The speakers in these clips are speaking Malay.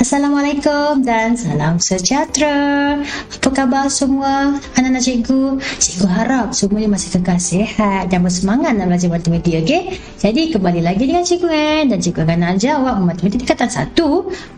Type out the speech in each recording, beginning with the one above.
Assalamualaikum dan salam sejahtera. Apa khabar semua anak-anak cikgu? Cikgu harap semuanya masih kekal sihat dan bersemangat nak belajar matematik, okey? Jadi kembali lagi dengan Cikgu Ann dan Cikgu akan nak jawab matematik tingkatan 1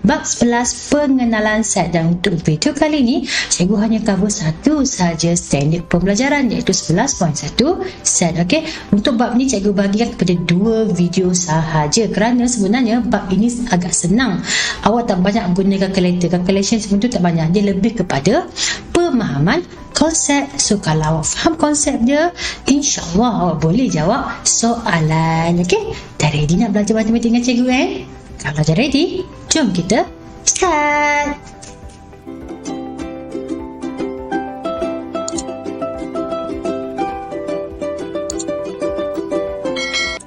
bab 11 pengenalan set. Dan untuk video kali ini Cikgu hanya cover satu saja standard pembelajaran, iaitu 11.1 set, okey? Untuk bab ni Cikgu bahagikan kepada 2 video sahaja kerana sebenarnya bab ini agak senang. Awak tak banyak guna calculation semua tu tak banyak, dia lebih kepada pemahaman konsep. So kalau awak faham konsep dia, insyaAllah awak boleh jawab soalan. Okay, dah ready nak belajar matematik dengan Cikgu Ann? Kalau dah ready, jom kita start.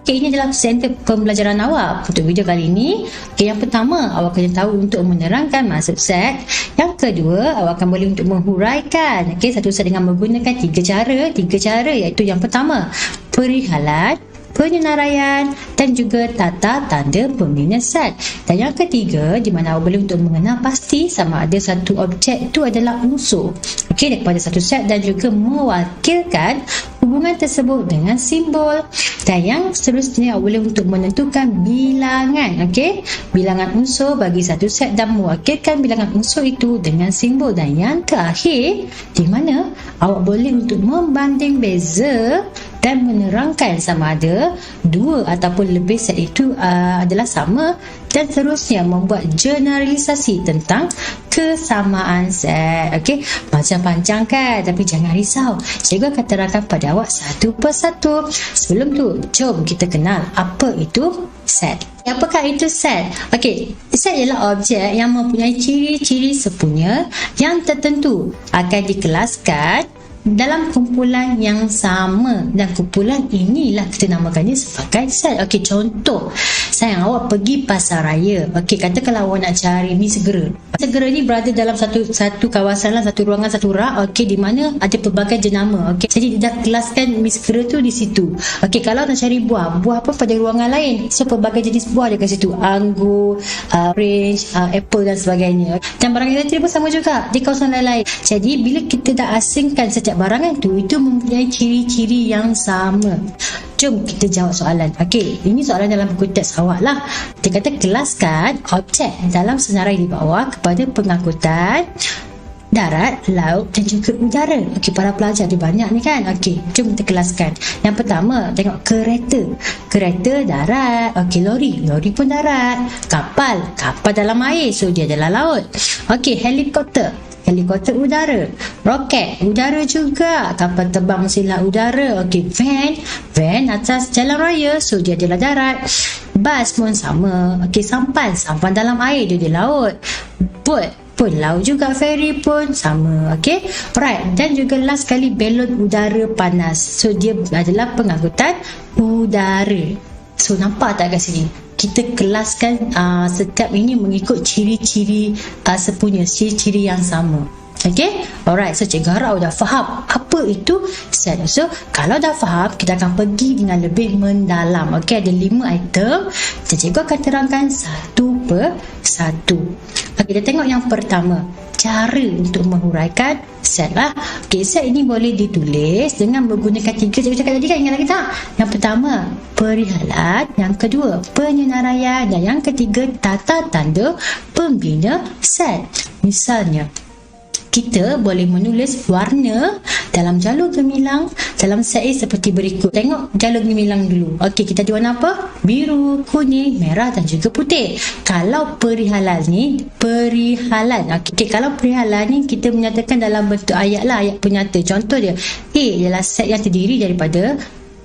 Okay, ini adalah center pembelajaran awak untuk video kali ini. Okay, yang pertama, awak kena tahu untuk menerangkan maksud set. Yang kedua, awak akan boleh untuk menghuraikan. Okay, satu set dengan menggunakan tiga cara, iaitu yang pertama, perihalan, penyenaraian dan juga tata tanda pembina set. Dan yang ketiga, di mana awak boleh untuk mengenal pasti sama ada satu objek itu adalah unsur, okey, daripada satu set dan juga mewakilkan hubungan tersebut dengan simbol. Dan yang seterusnya awak boleh untuk menentukan bilangan, okey, bilangan unsur bagi satu set dan mewakilkan bilangan unsur itu dengan simbol. Dan yang terakhir, di mana awak boleh untuk membanding beza dan menerangkan sama ada dua ataupun lebih set itu adalah sama, dan seterusnya membuat generalisasi tentang kesamaan set. Okey, macam panjang kan, tapi jangan risau, cikgu akan terangkan pada awak satu persatu. Sebelum tu, jom kita kenal apa itu set. Apakah itu set? Okey, set ialah objek yang mempunyai ciri-ciri sepunya yang tertentu akan dikelaskan dalam kumpulan yang sama, dan kumpulan inilah kita namakannya sebagai set. Okey, contoh, sayang, awak pergi pasar raya. Okey, kata kalau awak nak cari mi segera. Segera ni berada dalam satu kawasan lah, satu ruangan, satu rak, okey, di mana ada pelbagai jenama. Okey, jadi dia dah kelaskan mi segera tu di situ. Okey, kalau nak cari buah pun pada ruangan lain, so pelbagai jenis buah ada kat situ, anggur, orange, apple dan sebagainya. Dan barang elektrik pun sama juga di kawasan lain-lain. Jadi bila kita dah asingkan setiap barangan itu mempunyai ciri-ciri yang sama. Jom kita jawab soalan. Okey, ini soalan dalam buku teks awak lah. Dia kata kelaskan objek dalam senarai di bawah kepada pengangkutan darat, laut dan juga udara. Okey, para pelajar ada banyak ni kan. Okey, jom kita kelaskan. Yang pertama, tengok kereta darat. Okey, lori pun darat. Kapal dalam air, so dia adalah laut. Okey, helikopter udara. Roket udara juga. Kapal terbang mesinlah udara. Okey, van atas jalan raya, so dia adalah darat. Bas pun sama. Okey, sampan dalam air, dia di laut. Boat pun laut juga. Ferry pun sama. Okey, right. Dan juga last sekali, balon udara panas, so dia adalah pengangkutan udara. So nampak tak kat sini? Kita kelaskan setiap ini mengikut ciri-ciri sepunya, ciri-ciri yang sama. Okay, alright. So cikgu harap dah faham apa itu set. So kalau dah faham, kita akan pergi dengan lebih mendalam. Okay, ada 5 item dan cikgu akan terangkan satu per satu. Okay, kita tengok yang pertama, cara untuk menghuraikan set lah. Okay, set ini boleh ditulis dengan menggunakan 3. Cikgu cakap tadi kan, ingat lagi tak? Yang pertama, perihalan. Yang kedua, penyenaraian. Dan yang ketiga, tata tanda pembina set. Misalnya, kita boleh menulis warna dalam jalur gemilang dalam set A seperti berikut. Tengok jalur gemilang dulu. Okey, kita ada warna apa? Biru, kuning, merah dan juga putih. Kalau perihalan. Okey, kalau perihalan ni kita menyatakan dalam bentuk ayat lah, ayat penyata. Contoh dia, A ialah set yang terdiri daripada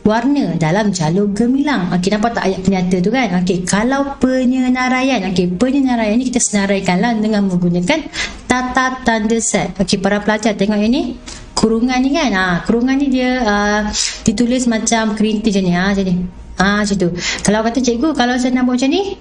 warna dalam jalur gemilang. Okey, nampak tak ayat penyata tu kan? Okey, kalau penyenaraian. Okey, penyenaraian ni kita senaraikanlah dengan menggunakan tata tanda set. Okey, para pelajar tengok yang ni, kurungan ni kan. Kurungan ni dia ditulis macam kerintis macam ni. Macam ni. Macam tu. Kalau kata cikgu, kalau saya nak buat macam ni,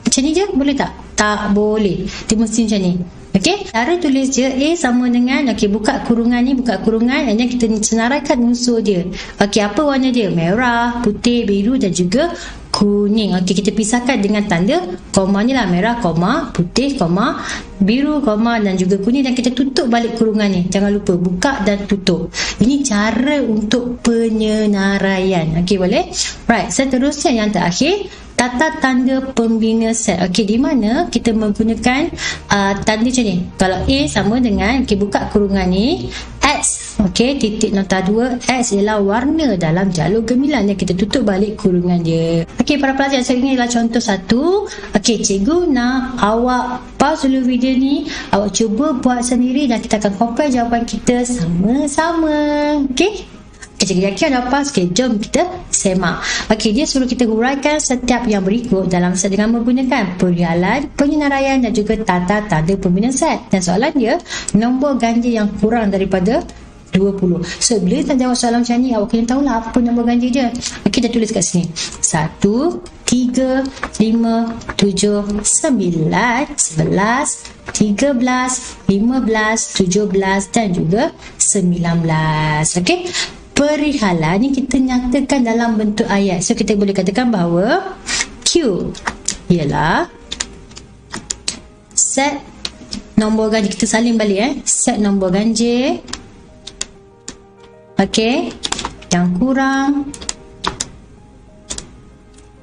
macam ni je, boleh tak? Tak boleh. Dia mesti macam ni. Okey, cara tulis je A sama dengan, okey, buka kurungan ni, dan kita senaraikan unsur dia. Okey, apa warna dia? Merah, putih, biru dan juga kuning. Okey, kita pisahkan dengan tanda koma ni lah, merah koma, putih koma, biru koma dan juga kuning, dan kita tutup balik kurungan ni. Jangan lupa buka dan tutup. Ini cara untuk penyenaraian. Okey, boleh? Right, seterusnya yang terakhir, tata tanda pembina set. Okey, di mana kita menggunakan tanda macam ni. Kalau A sama dengan, okey, buka kurungan ni, X. Okey, titik nota 2, X ialah warna dalam jalur gemilang yang kita tutup balik kurungan dia. Okey, para pelajar, so ini adalah contoh 1. Okey, cikgu nak awak pause dulu video ni, awak cuba buat sendiri dan kita akan compare jawapan kita sama-sama. Okey? Cikgu yakin ada apa? Okay, jom kita semak. Okey, dia suruh kita huraikan setiap yang berikut dalam set dengan menggunakan perialan, penyenaraian dan juga tata tanda pembina set. Dan soalan dia, nombor ganjil yang kurang daripada 20. So, bila kita jawab soalan macam ni, awak kena tahulah apa nombor ganjil dia. Okey, kita tulis kat sini. 1, 3, 5, 7, 9, 11, 13, 15, 17 dan juga 19. Okey. Perihalan ni kita nyatakan dalam bentuk ayat. So, kita boleh katakan bahawa Q ialah set nombor ganjil. Kita salin balik set nombor ganjil. Okey, yang kurang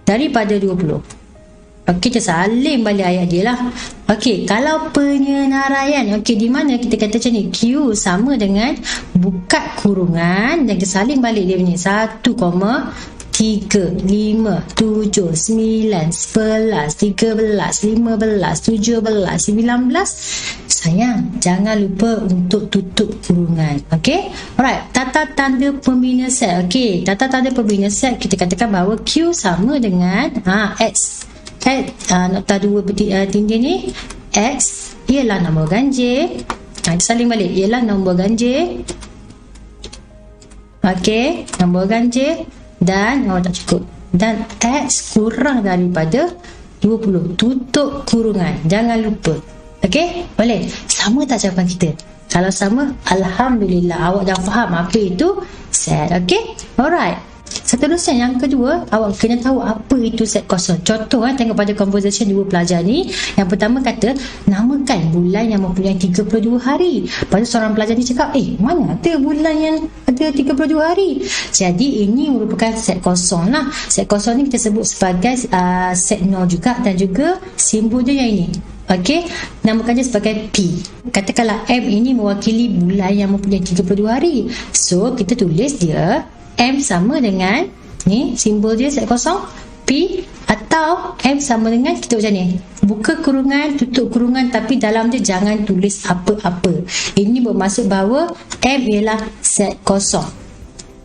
daripada 20. Okey, kita salin balik ayat dia lah. Okey, kalau penyenaraian, okey, di mana kita kata macam ni, Q sama dengan buka kurungan dan kita salin balik dia punya 1, 3, 5, 7, 9, 11, 13, 15, 17, 19. Sayang, jangan lupa untuk tutup kurungan. Okey, alright. Tata tanda pembina set. Okey, tata tanda pembina set kita katakan bahawa Q sama dengan X. Nota 2 tinggi ni, X ialah nombor ganjil. Saling balik, ialah nombor ganjil. Okey, nombor ganjil dan tak cukup, dan X kurang daripada 20. Tutup kurungan, jangan lupa. Okey, boleh? Sama tak jawapan kita? Kalau sama, alhamdulillah, awak dah faham apa itu set. Okey, alright. Seterusnya yang kedua, awak kena tahu apa itu set kosong. Contoh, tengok pada composition dua pelajar ni. Yang pertama kata, namakan bulan yang mempunyai 32 hari. Lepas tu seorang pelajar ni cakap, mana ada bulan yang ada 32 hari? Jadi ini merupakan set kosong lah. Set kosong ni kita sebut sebagai set nol juga, dan juga simbol dia yang ini. Okey, namakan dia sebagai P. Katakanlah M ini mewakili bulan yang mempunyai 32 hari. So, kita tulis dia M sama dengan ni, simbol dia set kosong P, atau M sama dengan kita macam ni, buka kurungan, tutup kurungan, tapi dalam dia jangan tulis apa-apa. Ini bermaksud bahawa M ialah set kosong.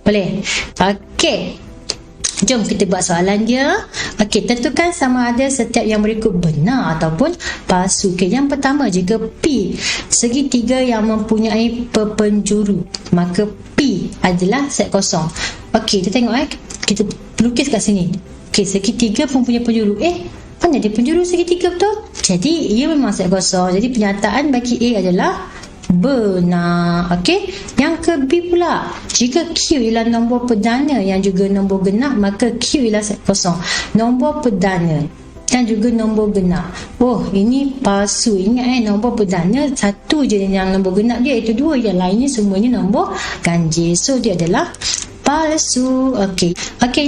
Boleh? Okey, jom kita buat soalan dia. Okey, tentukan sama ada setiap yang berikut benar ataupun palsu. Okey, yang pertama, jika P segitiga yang mempunyai perpenjuru, maka P adalah set kosong. Okey, kita tengok kita lukis kat sini. Okey, segitiga mempunyai penjuru. Mana dia penjuru segitiga betul? Jadi ia memang set kosong. Jadi pernyataan bagi A adalah benar. Okey, yang ke B pula, jika Q ialah nombor perdana yang juga nombor genap, maka Q ialah set kosong. Nombor perdana dan juga nombor genap. Ini palsu. Ingat nombor perdana satu je yang nombor genap dia, iaitu 2. Yang lainnya semuanya nombor ganjil. So dia adalah palsu. Okey,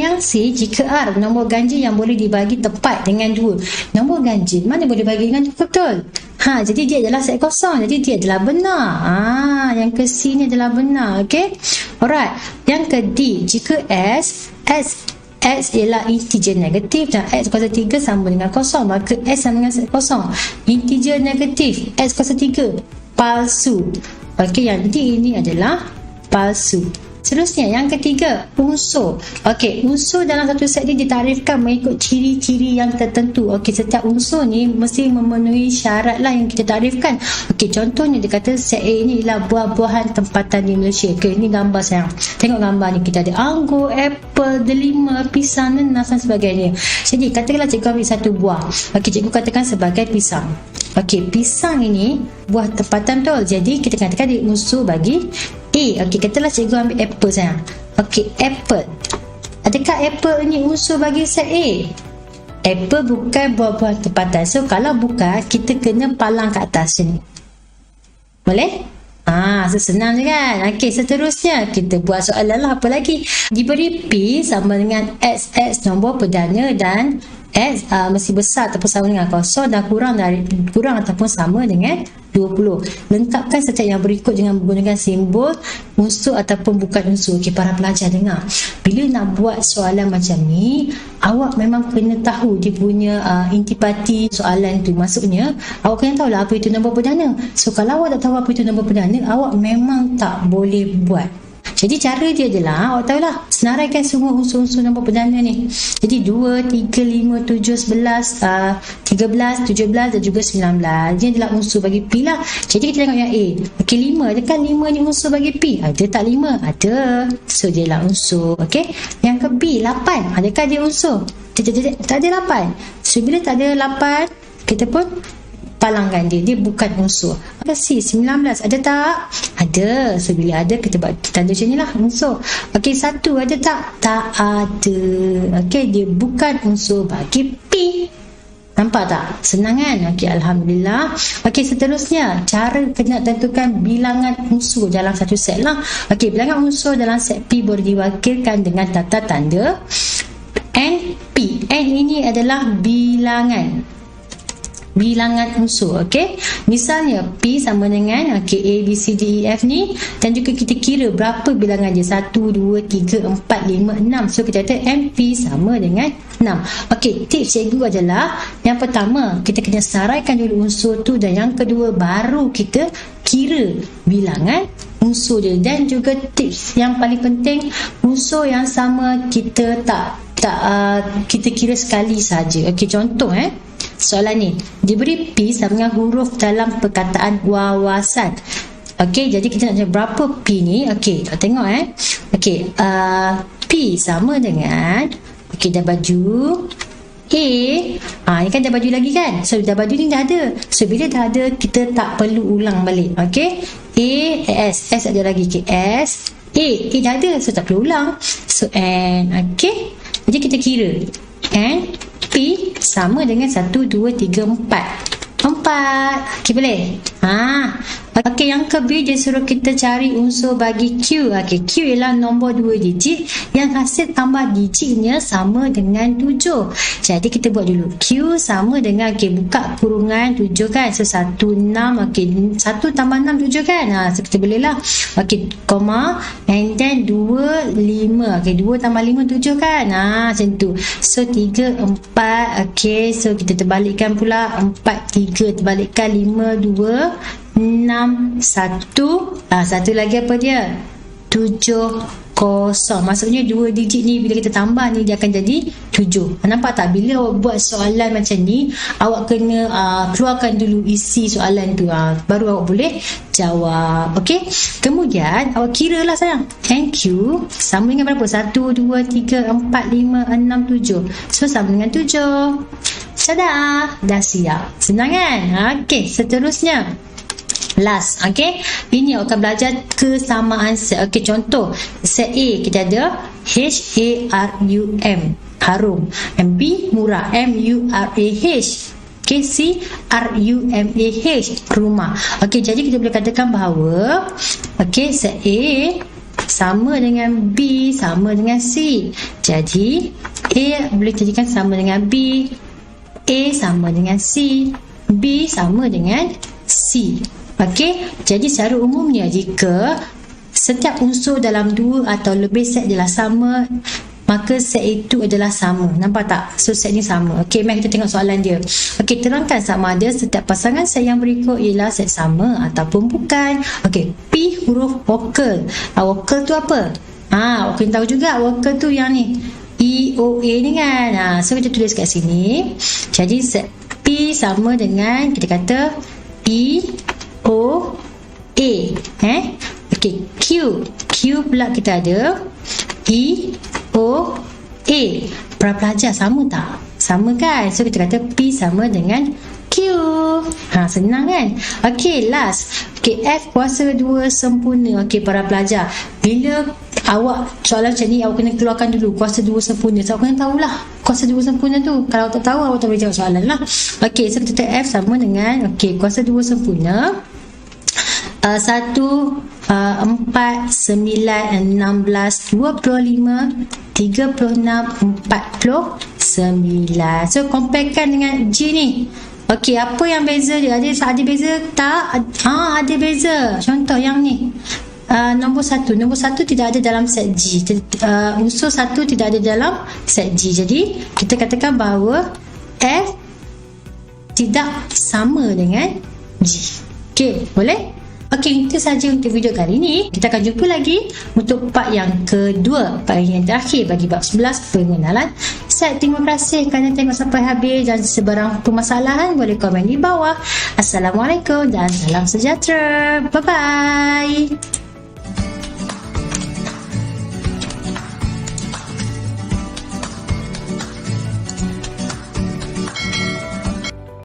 yang C, jika R nombor ganjil yang boleh dibagi tepat dengan 2. Nombor ganjil mana boleh bagi dengan 2 betul? Jadi dia adalah set kosong. Jadi dia adalah benar. Yang ke C ni adalah benar. Okey, alright. Yang ke D, jika X ialah integer negatif dan X kuasa 3 sama dengan kosong, maka X sama dengan set kosong. Integer negatif, X kuasa 3, palsu. Okey, yang D ini adalah palsu. Seterusnya, yang ketiga, unsur. Okey, unsur dalam satu set ni ditarifkan mengikut ciri-ciri yang tertentu. Okey, setiap unsur ni mesti memenuhi syarat lah yang kita tarifkan. Okey, contohnya dia kata set A ni ialah buah-buahan tempatan di Malaysia. Okey, ini gambar sayang. Tengok gambar ni, kita ada anggur, apple, delima, pisang, nanas dan sebagainya. Jadi, katakanlah cikgu ambil satu buah. Okey, cikgu katakan sebagai pisang. Okey, pisang ini buah tempatan betul. Jadi, kita katakan dia unsur bagi A. Okey, katalah cikgu ambil apple sayang. Okey, apple Adakah apple ni unsur bagi set A? Apple bukan buah-buah tempatan. So kalau bukan, kita kena palang kat atas ni. Boleh? So senang je kan? Okey, seterusnya kita buat soalan lah. Apa lagi? Diberi P sama dengan X nombor perdana dan X mesti besar ataupun sama dengan kosong dan kurang ataupun sama dengan 20. Lengkapkan setiap yang berikut dengan menggunakan simbol unsur ataupun bukan unsur. Okey, para pelajar dengar. Bila nak buat soalan macam ni, awak memang kena tahu dia punya intipati soalan tu. Maksudnya, awak kena tahu lah apa itu nombor perdana. So, kalau awak tak tahu apa itu nombor perdana, awak memang tak boleh buat. Jadi cara dia adalah, awak tahulah, senaraikan semua unsur-unsur nombor perdana ni. Jadi 2, 3, 5, 7, 11, 13, 17 dan juga 19. Dia adalah unsur bagi P lah. Jadi kita tengok yang A. Okey, 5. Adakah 5 ni unsur bagi P? Ada tak 5? Ada. So dia adalah unsur. Okey. Yang ke B, 8. Adakah dia unsur? Tak ada 8. So bila tak ada 8, kita pun palangkan dia bukan unsur. Apa C? 19 ada tak? Ada. So bila ada, kita buat tanda macam ni lah, unsur. Okey, 1 ada tak? Tak ada. Okey, dia bukan unsur bagi P. Nampak tak? Senang kan? Okey, Alhamdulillah. Okey, seterusnya cara kena tentukan bilangan unsur dalam satu set lah. Okey, bilangan unsur dalam set P boleh diwakilkan dengan tata tanda N, P. N ini adalah bilangan unsur. Okey, misalnya P sama dengan A, B, C, D, E, F ni, dan juga kita kira berapa bilangan dia, 1, 2, 3, 4, 5, 6. So kita kata MP sama dengan 6. Okey, tips cikgu adalah yang pertama, kita kena saraikan dulu unsur tu, dan yang kedua baru kita kira bilangan unsur dia. Dan juga tips yang paling penting, unsur yang sama kita kita kira sekali saja. Okey, contoh soalan ni diberi P sama dengan huruf dalam perkataan wawasan. Okey, jadi kita nak cari berapa P ni. Okey, tengok Okey, P sama dengan, okey, dah baju A. Ni kan dah baju lagi kan. So dah baju ni dah ada. So bila dah ada, kita tak perlu ulang balik. Okey, A, S ada lagi. Okay, S, A dah ada. So tak perlu ulang. So N. Okey, jadi kita kira N, P sama dengan 1, 2, 3, 4. 4. Okey, boleh? Okey, yang ke B, dia suruh kita cari unsur bagi Q. Okey, Q ialah nombor 2 digit yang hasil tambah digitnya sama dengan 7. Jadi kita buat dulu. Q sama dengan, buka kurungan 7 kan. So 1, 6. Okey, 1 tambah 6, 7 kan. So kita boleh lah. Okey, koma, and then 2, 5. Okey, 2 tambah 5, 7 kan. Macam tu. So 3, 4. Okey, so kita terbalikkan pula. 4, 3 terbalikkan. 5, 2, 6, 1. Satu lagi apa dia? 7, 0. Maksudnya 2 digit ni bila kita tambah ni, dia akan jadi 7. Nampak tak? Bila awak buat soalan macam ni, awak kena keluarkan dulu isi soalan tu, baru awak boleh jawab. Okey, kemudian awak kira lah sayang. Thank you sama dengan berapa? 1, 2, 3, 4, 5, 6, 7. So sama dengan 7. Tada, dah siap. Senang kan? Okey, seterusnya last. Okey, ini awak akan belajar kesamaan set. Okey, contoh set A kita ada HARUM, harum. B, murah, MURAH. Okey, C, RUMAH, rumah. Okey, jadi kita boleh katakan bahawa set A sama dengan B sama dengan C. Jadi A boleh jadikan sama dengan B, A sama dengan C, B sama dengan C. Okey, jadi secara umumnya jika setiap unsur dalam 2 atau lebih set adalah sama, maka set itu adalah sama. Nampak tak? So set ni sama. Okey, mari kita tengok soalan dia. Okey, terangkan sama ada setiap pasangan set yang berikut ialah set sama ataupun bukan. Okey, P huruf vokal. Vokal tu apa? Awak kena tahu juga vokal tu yang ni, E, O, A ni kan. So kita tulis kat sini. Jadi set P sama dengan, kita kata E, O, A. Okey, Q pula kita ada E, O, A. Para pelajar sama tak? Sama kan? So kita kata P sama dengan Q. Senang kan? Okey, last. Okey, F kuasa 2 sempurna. Okey, para pelajar, bila awak soalan macam ni, awak kena keluarkan dulu kuasa 2 sempurna. So, awak kena tahulah kuasa 2 sempurna tu. Kalau tak tahu, awak tak boleh jawab soalan lah. Okey, so kita F sama dengan kuasa 2 sempurna 1, 4, 9, 16, 25, 36, 49. So comparekan dengan G ni. Okey, apa yang beza dia? Ada beza tak? Ada beza. Contoh yang ni. Nombor 1 tidak ada dalam set G. Unsur 1 tidak ada dalam set G. Jadi kita katakan bahawa F tidak sama dengan G. Okey, boleh? Okey, itu saja untuk video kali ini. Kita akan jumpa lagi untuk part yang kedua, part yang terakhir bagi bab 11, pengenalan set. Terima kasih kerana tengok sampai habis, dan sebarang permasalahan boleh komen di bawah. Assalamualaikum dan salam sejahtera. Bye bye.